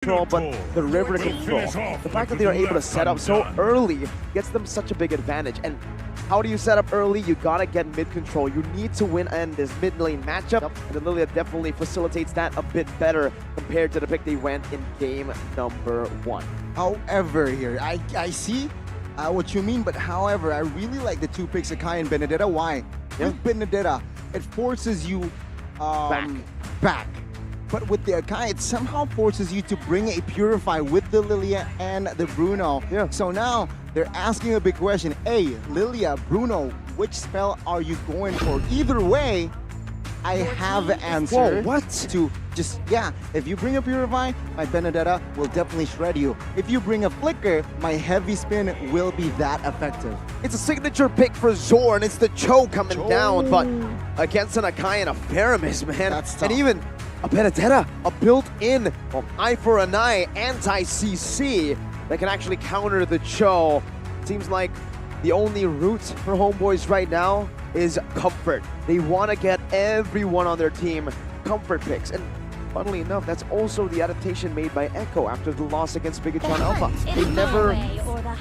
control, but the river control. The fact that they are able to set up so early gets them such a big advantage. And how do you set up early? You gotta get mid control. You need to win in this mid lane matchup, and the Lilia definitely facilitates that a bit better compared to the pick they went in game number 1. However, here, I see what you mean, but however, I really like the two picks, Akai and Benedetta. Why? With Benedetta, it forces you back. But with the Akai, it somehow forces you to bring a Purify with the Lilia and the Bruno. So now, they're asking a big question. Hey, Lilia, Bruno, which spell are you going for? Either way, I have an answer. Whoa, what? To just, if you bring a Purify, my Benedetta will definitely shred you. If you bring a Flicker, my Heavy Spin will be that effective. It's a signature pick for Zorn. It's the Cho coming down, but against an Akai and a Faramis, man. That's tough. And even a Benedetta, a built-in eye for an eye anti-CC that can actually counter the Cho. Seems like the only route for Homebois right now is comfort. They want to get everyone on their team comfort picks. And funnily enough, that's also the adaptation made by Echo after the loss against Bigatron Alpha.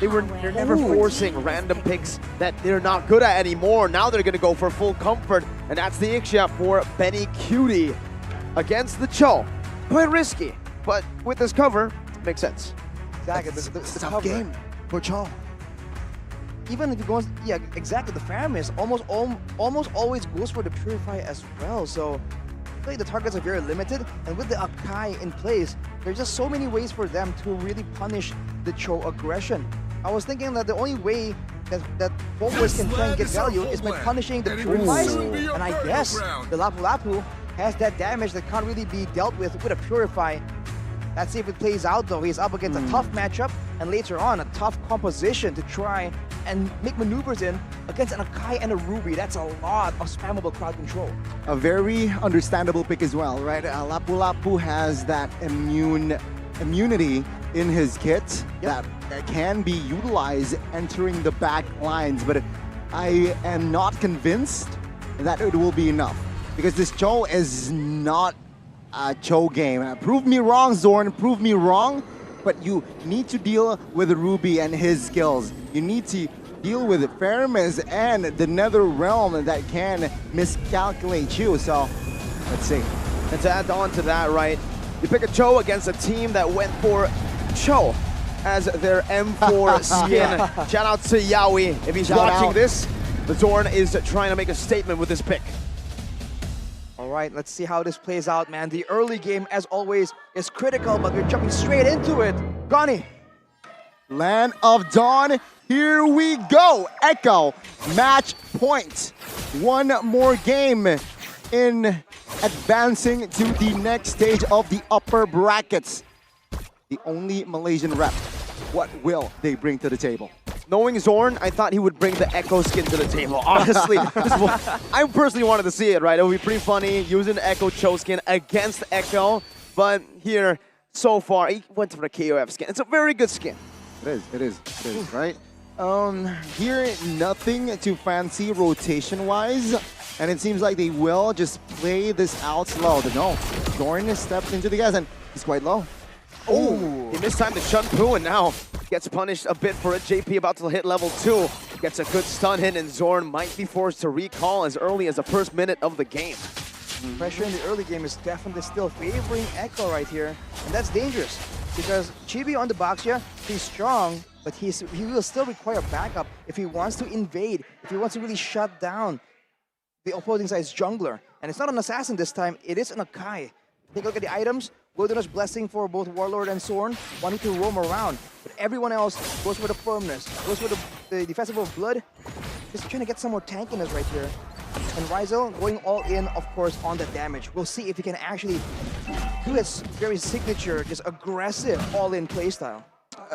They're never forcing random picks that they're not good at anymore. Now they're gonna go for full comfort, and that's the Ixia for Benny Cutie against the Cho. Quite risky, but with this cover, it makes sense. Exactly, the tough game for Cho. Even if he goes, exactly, the Faramis almost always goes for the Purify as well. So really the targets are very limited, and with the Akai in place, there's just so many ways for them to really punish the Cho aggression. I was thinking that the only way that Homebois can try and get value is by punishing the Purifies, and I guess the Lapu Lapu has that damage that can't really be dealt with a Purify. Let's see if it plays out though. He's up against a tough matchup, and later on a tough composition to try and make maneuvers in against an Akai and a Ruby. That's a lot of spammable crowd control. A very understandable pick as well, right? Lapu Lapu has that immunity in his kit that can be utilized entering the back lines, but I am not convinced that it will be enough because this Cho is not a Cho game. Prove me wrong, Zorn, prove me wrong, but you need to deal with Ruby and his skills. You need to deal with Faramis and the Nether Realm that can miscalculate you. So, let's see. And to add on to that, right, you pick a Cho against a team that went for Cho as their M4 skin. Shout out to Yaoi. If he's watching this, the Zorn is trying to make a statement with this pick. All right, let's see how this plays out, man. The early game, as always, is critical, but we're jumping straight into it. Gani. Land of Dawn, here we go. Echo, match point. One more game in advancing to the next stage of the upper brackets. The only Malaysian rep. What will they bring to the table? Knowing Zorn, I thought he would bring the Echo skin to the table. Honestly, I personally wanted to see it, right? It would be pretty funny using the Echo Cho skin against Echo. But here, so far, he went for the KOF skin. It's a very good skin. It is, right? Here, nothing too fancy rotation-wise. And it seems like they will just play this out slow. No, Zorn has stepped into the gas and he's quite low. Oh, he missed time to Chun Poo and now gets punished a bit for it. JP about to hit level 2. Gets a good stun hit and Zorn might be forced to recall as early as the first minute of the game. Pressure in the early game is definitely still favoring Echo right here. And that's dangerous because Chibi on the box here, he's strong, but he will still require backup if he wants to invade, if he wants to really shut down the opposing side's jungler. And it's not an assassin this time, it is an Akai. Take a look at the items. Wilderness Blessing for both Warlord and Zorn, wanting to roam around. But everyone else goes for the firmness, goes for the Festival of Blood. Just trying to get some more tankiness right here. And Ryzel going all in, of course, on the damage. We'll see if he can actually do his very signature, just aggressive all-in playstyle.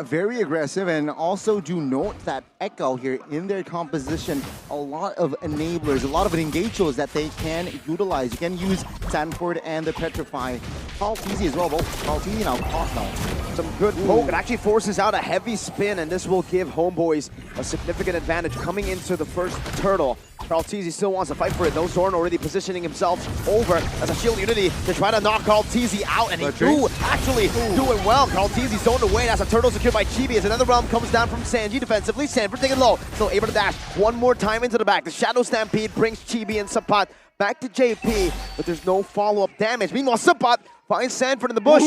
Very aggressive, and also do note that Echo here in their composition, a lot of enablers, a lot of engagers that they can utilize. You can use Sanford and the Petrify. Paltizi as well, both Paltizi now caught now. Some good poke. It actually forces out a heavy spin, and this will give Homebois a significant advantage coming into the first turtle. Karltzy still wants to fight for it though. Zorn already positioning himself over as a shield unity to try to knock Karltzy out, and he do actually doing well. Karltzy zoned away as a turtle secured by Chibi as another realm comes down from Sanji defensively. Sanford taking low, still able to dash one more time into the back. The Shadow Stampede brings Chibi and Sapat back to JP, but there's no follow-up damage. Meanwhile, Sapat finds Sanford in the bush.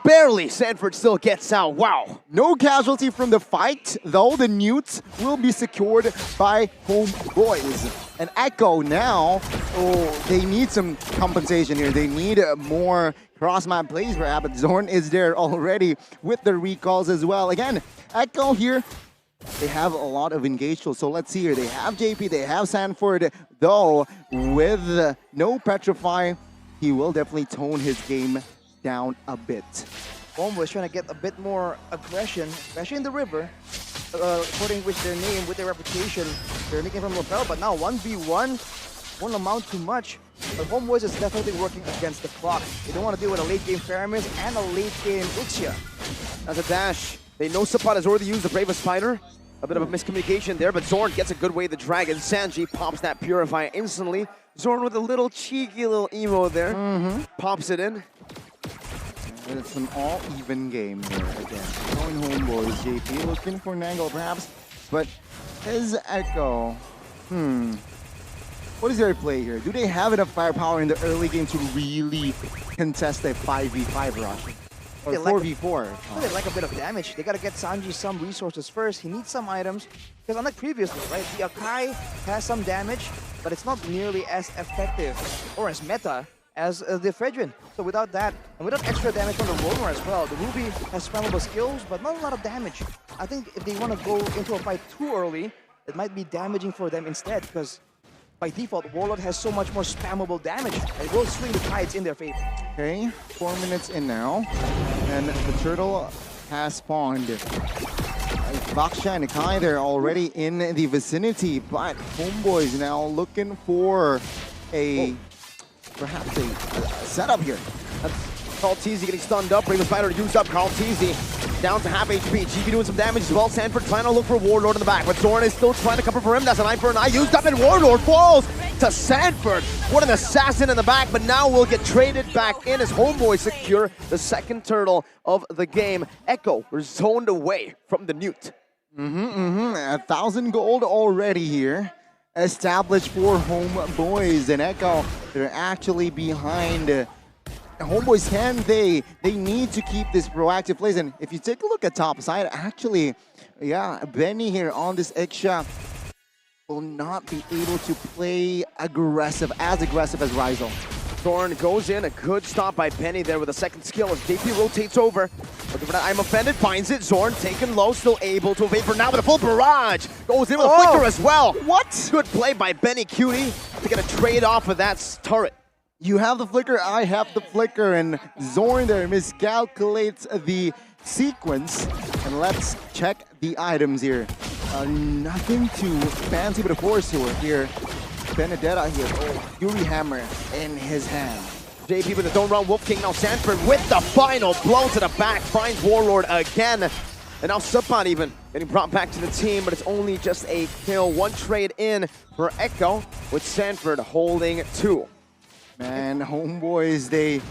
Barely. Sanford still gets out. Wow. No casualty from the fight, though the Newts will be secured by Homebois. And Echo now, they need some compensation here. They need more cross-map plays perhaps, but Zorn is there already with the recalls as well. Again, Echo here, they have a lot of engagement, so let's see here. They have JP, they have Sanford, though with no Petrify, he will definitely tone his game down a bit. Homebois trying to get a bit more aggression, especially in the river, according with their name, with their reputation. They're making from Lapel, but now 1v1 won't amount to much. But Homebois is definitely working against the clock. They don't want to deal with a late game Faramis and a late game Ixia. That's a dash. They know Sapat has already used the Bravest Fighter. A bit of a miscommunication there, but Zorn gets a good way the dragon. Sanji pops that Purify instantly. Zorn with a little cheeky little emo there. Pops it in. And it's an all-even game here again. Going Homebois, JP looking for an angle perhaps, but is Echo, what is their play here? Do they have enough firepower in the early game to really contest a 5v5 rush? Or 4v4? They like a bit of damage. They gotta get Sanji some resources first. He needs some items, because unlike previously, right, the Akai has some damage, but it's not nearly as effective or as meta as the Fredrin. So without that, and without extra damage from the Roamer as well, the Ruby has spammable skills, but not a lot of damage. I think if they want to go into a fight too early, it might be damaging for them instead, because by default, Warlord has so much more spammable damage. It will swing the tides in their favor. Okay, 4 minutes in now, and the turtle has spawned. Baksha and Kai, they're already in the vicinity, but Homebois now looking for a perhaps a setup here. That's Karltzy getting stunned up. Bravest Fighter used up. Karltzy down to half HP. GB doing some damage as well. Sanford trying to look for Warlord in the back, but Zorn is still trying to cover for him. That's an eye for an eye used up, and Warlord falls to Sanford. What an assassin in the back, but now we'll get traded back in as Homebois secure the second turtle of the game. Echo, we're zoned away from the Newt. 1,000 gold already here. Established for Homebois, and Echo, they're actually behind. Homebois, they need to keep this proactive plays, and if you take a look at top side, actually, yeah, Benny here on this Ixia will not be able to play as aggressive as Rizal. Zorn goes in, a good stop by Penny there with a second skill as JP rotates over. Looking for that I'm offended, finds it. Zorn taken low, still able to evade for now with a full barrage. Goes in with a flicker as well. What? Good play by Benny Cutie to get a trade off of that turret. You have the flicker, I have the flicker, and Zorn there miscalculates the sequence. And let's check the items here. Nothing too fancy, but of course here. Benedetta here, Fury Hammer in his hand. JP with the Don't Run Wolf King, now Sanford with the final blow to the back, finds Warlord again. And now Sapat even getting brought back to the team, but it's only just a kill. One trade in for Echo with Sanford holding 2. Man, Homebois,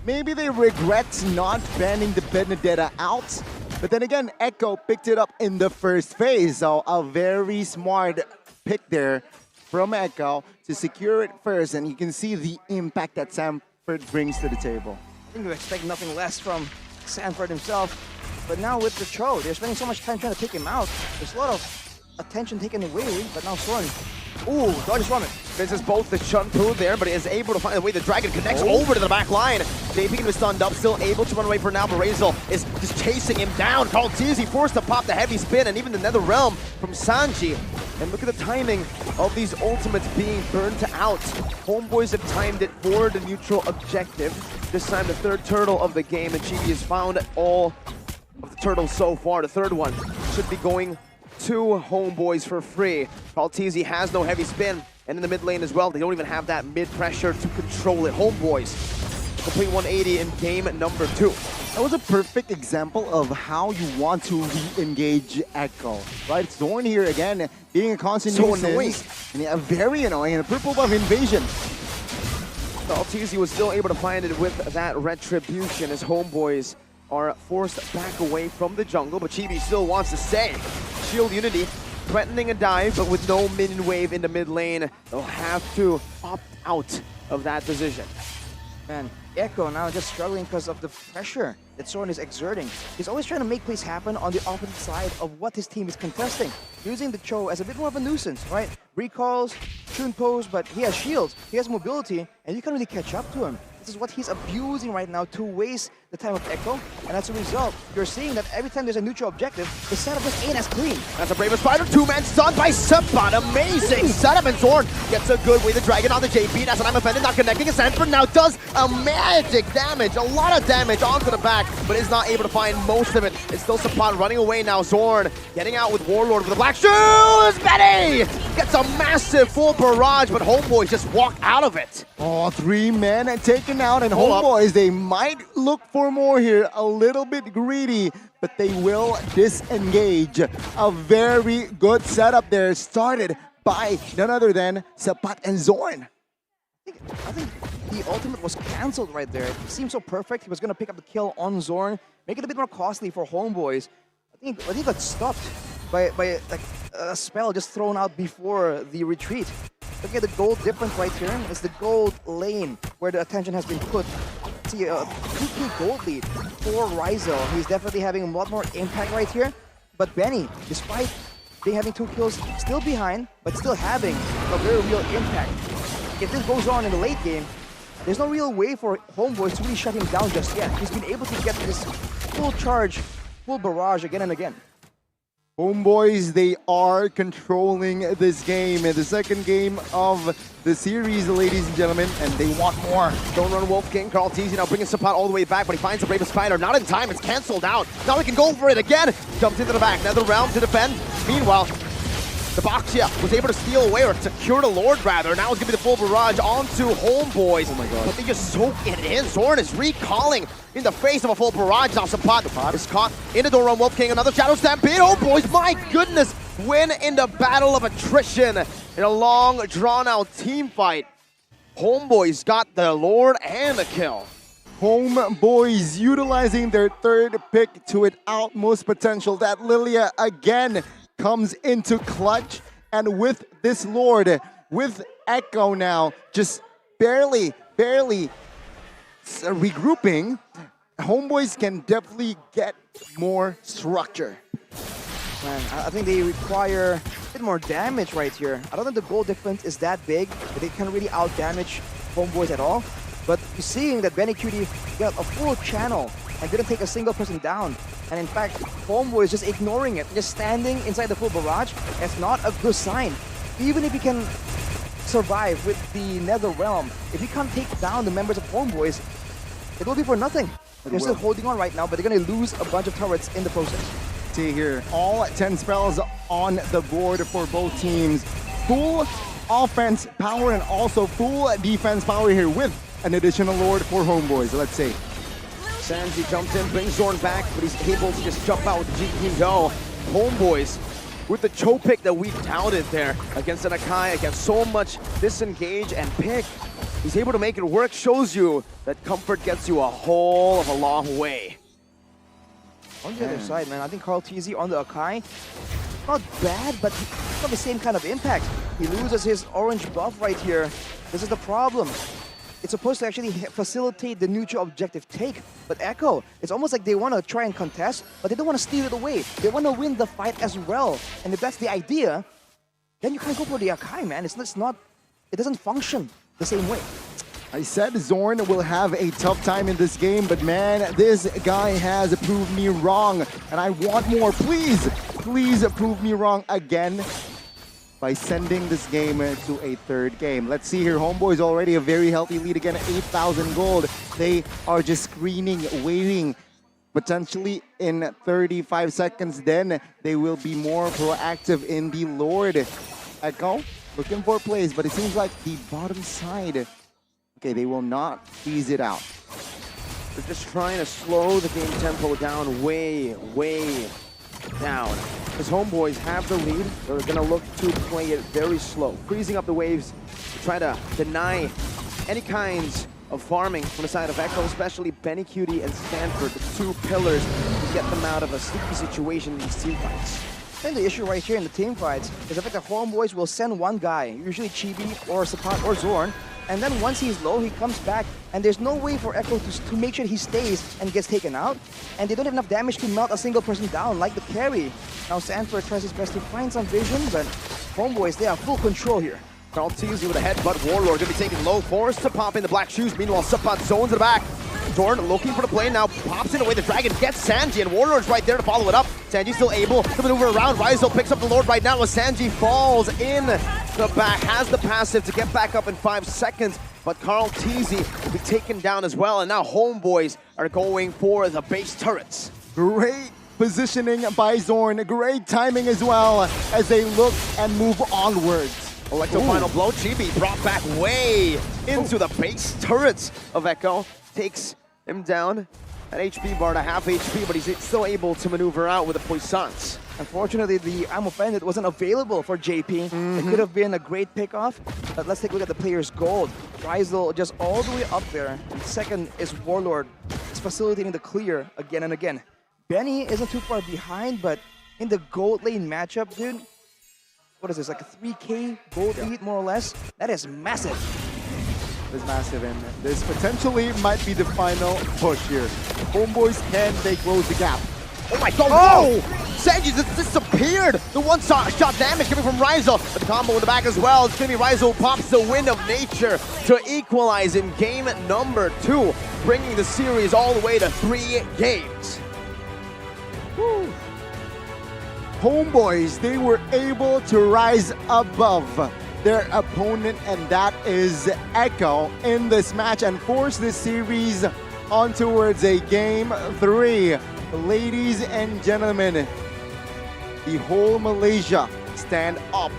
maybe they regret not banning the Benedetta out, but then again, Echo picked it up in the first phase, so a very smart pick there from Echo to secure it first, and you can see the impact that Sanford brings to the table. I think we expect nothing less from Sanford himself, but now with the Cho, they're spending so much time trying to take him out. There's a lot of attention taken away, but now Zorn. Ooh, dodges from it. This is both the Chun-Poo there, but is able to find a way. The Dragon connects over to the back line. JP was stunned up, still able to run away for now, but Rizal is just chasing him down. Karltzy forced to pop the heavy spin, and even the Nether Realm from Sanji. And look at the timing of these ultimates being burned out. Homebois have timed it for the neutral objective. This time the third turtle of the game, and Chibi has found all of the turtles so far. The third one should be going to Homebois for free. Karltzy has no heavy spin, and in the mid lane as well, they don't even have that mid pressure to control it. Homebois complete 180 in game number 2. That was a perfect example of how you want to re-engage Echo, right? Zorn here again, being a constant So nuisance. annoying. And yeah, very annoying. And a purple buff invasion. Altizzi was still able to find it with that retribution as Homeboys are forced back away from the jungle, but Chibi still wants to stay. Shield Unity threatening a dive, but with no minion wave in the mid lane, they'll have to opt out of that position. Man, Echo now just struggling because of the pressure that Zorn is exerting. He's always trying to make plays happen on the opposite side of what his team is contesting, using the Cho as a bit more of a nuisance, right? Recalls, Chun pose, but he has shields, he has mobility, and you can't really catch up to him. This is what he's abusing right now to waste the time of Echo, and as a result, you're seeing that every time there's a neutral objective, the setup just ain't as clean. That's a Bravest Spider, two-man stun by Sabat. Amazing setup, and Zorn gets a good way. The Dragon on the JP. That's an I'm offended, not connecting. And Sanford now does a magic damage, a lot of damage onto the back, but is not able to find most of it. It's still Sabat running away now. Zorn getting out with Warlord with the Black Shoes. Betty gets a massive full barrage, but Homeboys just walk out of it. Oh, 3 men taken out, and Hold up. Homeboys, they might look for more here, a little bit greedy, but they will disengage. A very good setup there, started by none other than Sabat and Zorn. I think the ultimate was cancelled right there. It seemed so perfect. He was going to pick up the kill on Zorn, make it a bit more costly for Homeboys. I think he got stopped by like a spell just thrown out before the retreat. Look at the gold difference right here. It's the gold lane where the attention has been put. See, 2k gold lead for Ryzel. He's definitely having a lot more impact right here. But Benny, despite having 2 kills, still behind, but still having a very real impact. If this goes on in the late game, there's no real way for Homeboys to really shut him down just yet. He's been able to get this full charge, full barrage again and again. Homeboys, they are controlling this game, in the second game of the series, ladies and gentlemen, and they want more. Don't run Wolf King. Altizzi now bringing Sabat all the way back, but he finds the Bravest Spider. Not in time, it's cancelled out. Now he can go for it again. Jumps into the back, another round to defend. Meanwhile, the Boxia was able to steal away, or secure the Lord rather. Now it's gonna be the full barrage onto Homeboys. Oh my god. But they just soak it in. Zorn is recalling in the face of a full barrage. Now Sabat is caught in the door on Wolf King. Another Shadow Stampede. Oh boys, my goodness. Win in the battle of attrition in a long, drawn-out team fight. Homeboys got the Lord and the kill. Homeboys utilizing their third pick to its utmost potential. That Lilia again comes into clutch, and with this Lord, with Echo now just barely regrouping, Homeboys can definitely get more structure. Man, I think they require a bit more damage right here. I don't think the goal difference is that big, but they can't really out-damage Homeboys at all. But you're seeing that Benny Cutie got a full channel and didn't take a single person down. And in fact, Homeboy is just ignoring it, just standing inside the full barrage. It's not a good sign. Even if you can survive with the Nether Realm, if you can't take down the members of Homeboys, it will be for nothing. They're still holding on right now, but they're going to lose a bunch of turrets in the process. See here, all 10 spells on the board for both teams. Full offense power and also full defense power here with an additional Lord for Homeboys. Let's see. Sanji jumps in, brings Zorn back, but he's able to just jump out with the G-King Go. Homeboys with the Cho pick that we doubted there against an Akai, against so much disengage and pick. He's able to make it work, shows you that comfort gets you a whole of a long way. On the other side, man, I think Altizzi on the Akai, not bad, but it's not the same kind of impact. He loses his orange buff right here. This is the problem. It's supposed to actually facilitate the neutral objective take, but Echo, it's almost like they want to try and contest, but they don't want to steal it away. They want to win the fight as well. And if that's the idea, then you can't go for the Akai, man. It's not, it doesn't function the same way. I said Zorn will have a tough time in this game, but man, this guy has proved me wrong, and I want more. Please prove me wrong again by sending this game to a third game. Let's see here, Homeboys already a very healthy lead again, 8,000 gold. They are just screening, waiting. Potentially in 35 seconds, then they will be more proactive in the Lord. Echo looking for plays, but it seems like the bottom side, okay, they will not tease it out. They're just trying to slow the game tempo down way down. Because Homebois have the lead, they're going to look to play it very slow, freezing up the waves to try to deny any kinds of farming from the side of Echo, especially Benny Cutie and Stanford, the two pillars to get them out of a sticky situation in these team fights. I think the issue right here in the team fights is the fact that Homebois will send one guy, usually Chibi or Sapat or Zorn, and then once he's low, he comes back, and there's no way for Echo to make sure he stays and gets taken out, and they don't have enough damage to melt a single person down, like the carry. Now Stanford tries his best to find some vision, but Homebois, they have full control here. Carl Teasy with a headbutt. Warlord gonna be taking low, forced to pop in the black shoes. Meanwhile, Sapat zones in the back. Jordan looking for the play now, pops in away. The Dragon gets Sanji, and Warlord's right there to follow it up. Sanji's still able to maneuver around. Rizzo picks up the Lord right now as Sanji falls in the back, has the passive to get back up in 5 seconds. But Carl Teasy will be taken down as well, and now Homebois are going for the base turrets. Great positioning by Zorn, great timing as well as they look and move onwards. Electro final blow. Chibi brought back way into the base turrets of Echo. Takes him down at HP bar to half HP, but he's still able to maneuver out with the Puissance. Unfortunately, the Ammo Bandit wasn't available for JP. It could have been a great pickoff, but let's take a look at the player's gold. Rizal just all the way up there. And second is Warlord. It's facilitating the clear again and again. Benny isn't too far behind, but in the gold lane matchup, dude, what is this, like a 3K gold lead more or less? That is massive. It's massive, and this potentially might be the final push here. Homebois, can they close the gap? Oh my god, whoa! Sanji just disappeared! The one-shot damage coming from Rizal, but the combo in the back as well. It's gonna be Rizal pops the Wind of Nature to equalize in game number 2, bringing the series all the way to 3 games. Woo. Homebois, they were able to rise above their opponent, and that is Echo in this match, and force this series on towards a game 3. Ladies and gentlemen, the whole Malaysia stand up